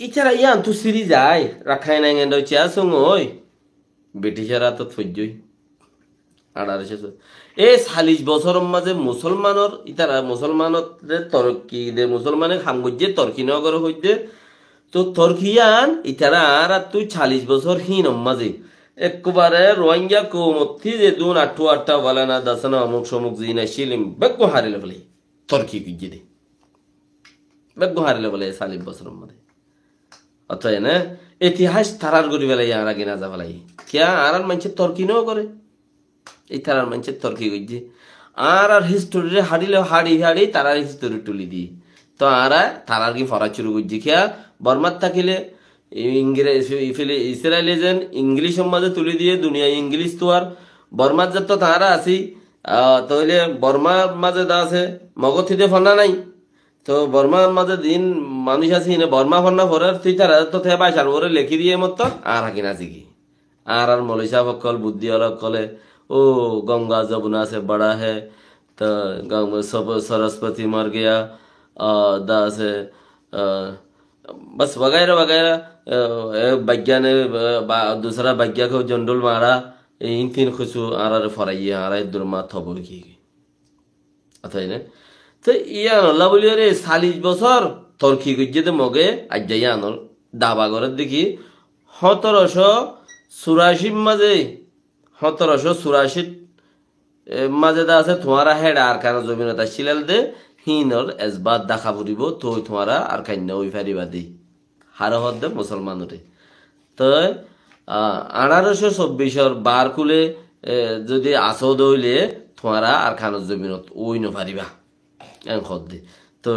ইছাড়া ইয়ান তো সিরি যায় রাখাই নাই গেন্ড চেয়া সঙ্গই ব্রিটিশেরা তো থজ্জই 1800 এই 40 বছর মাঝে মুসলমানের ইতারা মুসলমানের তরকি দে মুসলমানের হামগুজে তরকি নগর হইতে তো তরকিয়ান ইতারা আর তুই 40 বছর হিন মাঝে একবারে রোহিঙ্গা কৌমতি যে দুন আটু আটটা বলে না দাসানা অমুক সমুক জিনা শিলিম বেগো হারিলে বলে তরকি গুজে দে বেগো হারিলে বলে 40 বছরের মধ্যে অতএব না ইতিহাস তারার গরি বেলা ইয়ার আগে না যাবালাই কিয়া আর মানুষের তর্কি নও করে এই তারার মানুষের তর্কি গইছে আর হিস্টোরি হাড়িলে হাড়ি হাড়ি তারার হিস্টোরি তুলি দি তো আর তারার কি ফরা শুরু করছে কিয়া বর্মার থাকিলে ইংরেজ ইফিলে ইসরায়েলি যেন ইংলিশ মাঝে তুলি দিয়ে দুনিয়া ইংলিশ তো আর বর্মার যত তারা আছি তাহলে বর্মার মাঝে দা আছে মগথিতে ফনা নাই তো বর্মার মাঝে দিন মানুষ আছে বর্মা ফন্না ফরার তুই তারা তো থে পাইছার ওরে লেখি দিয়ে মতো আর হাকি না শিখি আর মলইসা ফকল বুদ্ধি অলক কলে ও गंगा जमुना से बड़ा है तो सब सरस्वती मर गया दास है बस वगैरह वगैरह वैज्ञानिक दूसरा वैज्ञा को जंडुल मारा इन तीन खुशू आर फराइए आर दुर्मा थबो की अथाई ने तो ইয়ান আল্লাহ বলি রে 40 বছর তরকি গজ্জেতে মগে আজ্জা ইয়ানর দাবা করে দেখি 1784 মাঝে 1784 মাঝে দা আছে তোমারা হেড আর কারো জমিনতা শিলাল দে হিনর এসবাদ দেখা পড়িব তো তোমারা আর কান্য ওই ফারিবা দি হার হদ্দে মুসলমানরে তো 1824 বার কুলে যদি আসদ হইলে তোমারা আর খানোর জমিনত ওই ন পারিবা হদ্দে তো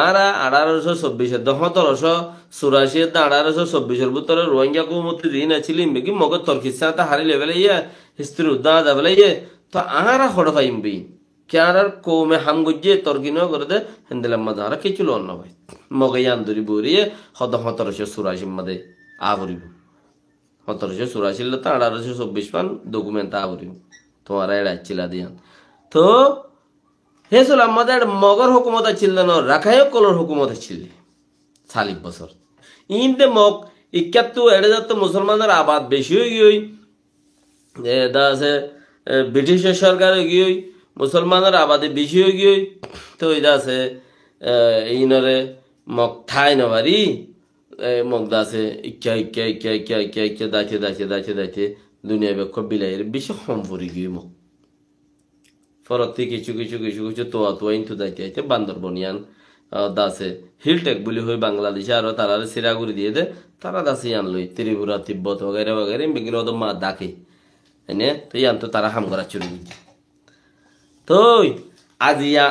আর 1824 1784 1824 ভিতরে রোহিঙ্গা কৌমতি দিন আছিল কি মগর তর্কিস্তান হারি লেভেলে ইয়ে হিস্ট্রি উদ্দা যাবলে ইয়ে তো আর হড় পাইম বি কেয়ার কৌমে হাম গজ্জে তর্কি ন করে দে হেন্দেলাম মাঝে আর কিছু লন ভাই মগে আন্দরি বরিয়ে 1784 মাঝে আবরিব 1784 তো 1824 পান ডকুমেন্ট আবরিব তোমার এড়াচ্ছিলা দিয়ান তো হেসল আমাদের মগর হুকুমত ছিল না রাখায় কলর হুকুমত ছিল 40 বছর ইনতে মগ 71 এড়ে যাত মুসলমানের আবাদ বেশি হয়ে গই দা আছে ব্রিটিশের সরকার গিয়ে মুসলমানের আবাদে বেশি হয়ে গই তো এটা আছে ইনরে মগ ঠাই নবারি মগ দাসে ইক্কা দাইতে দুনিয়া বেক্ষ বিলাইয়ের বেশি কম পড়ে গিয়ে মগ ফরতি কিছু তোয়া ইনটু যাইতে বান্দর বনিয়ান দাসে হিলটেক বলি হই বাংলাদেশে আরো তারা সিরাগুড়ি দিয়ে দে তারা দাসে আনলই ত্রিপুরা তিব্বত वगैरह वगैरह বেগিন ওদ মা ডাকে এনে তো ইয়ান তো তারা হাম করা চুরি তো আজিয়া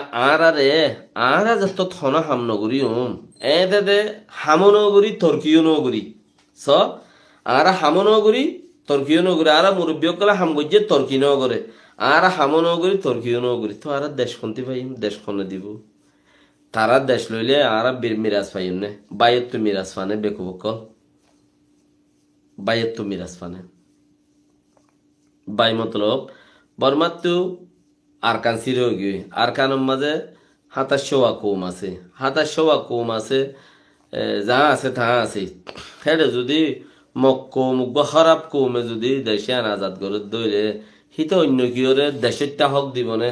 আর যত থন হাম নগরী এ দে হামো নগরী তর্কিও নগরী স আর হামো নগরী তর্কিও নগরী আর মুরব্বী কলা হাম গজ্জে তর্কি নগরে আর হামো নগরী তর্কিও নগরী তো আর দেশ খন্তি পাইম দেশ খনে দিব তারা দেশ লইলে আর মিরাজ পাইম নে বাইয়ের তো মিরাজ ফানে বেকুবকল বাইয়ের তো মিরাজ ফানে বাই মতলব বর্মার তো আরকান সিরে গিয়ে আরকানের মাঝে 27 কৌম আছে যা আছে তা আছে হেডে যদি মুখ খারাপ কৌমে যদি দেশে আজাদ করে দইলে হিতে অন্য কিয়রে দেশের টা হক দিব নে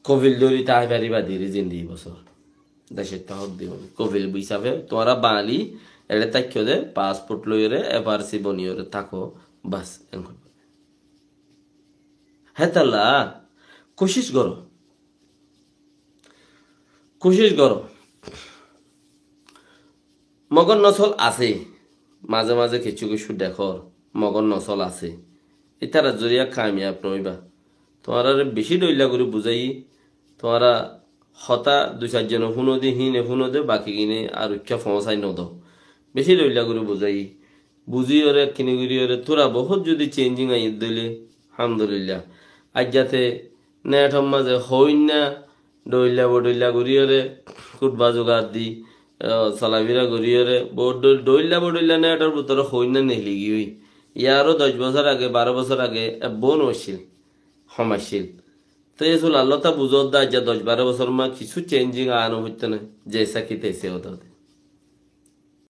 কবিল দরি তাই পারিবা ধীরে জিন্দি বছর দেশের টা হক দিব কবিল হিসাবে তোমরা বাঙালি এড়ে তাক্য দে পাসপোর্ট লইরে এফআরসি বনিয়রে থাকো বাস হেতাল্লা কোশিশ করো মগর নসল আছে মাঝে মাঝে কিছু দেখো মগর নসল আছে ইতারা জরিয়া কামিয়াব নইবা তোমারা বেশি দইলা করে বুঝাই তোমারা হতা 2-4 জন হুনো দি হিনে হুনো দে বাকি কিনে আর উচ্চা ফসাই নদ বেশি দইলা করে বুঝাই বুঝি ওরে কিনে করি ওরে তোরা বহুত যদি চেঞ্জিং আই দইলে আলহামদুলিল্লাহ আজ যাতে নেট মাঝে হইন না দইলা বডইলা করি ওরে কুটবা জোগাড় দি চলাফেরা করি ওরে দইলা বডইলা নেটর ভিতরে হইন না নেলি গিয়ে ইয়ারও 10 বছর আগে 12 বছর আগে বোন হয়েছিল সমাজশীল তো এই চল আল্লাহ তা বুঝত দা 10-12 বছর মা কিছু চেঞ্জিং আনো হইতে না জেসা কি তেসে হতে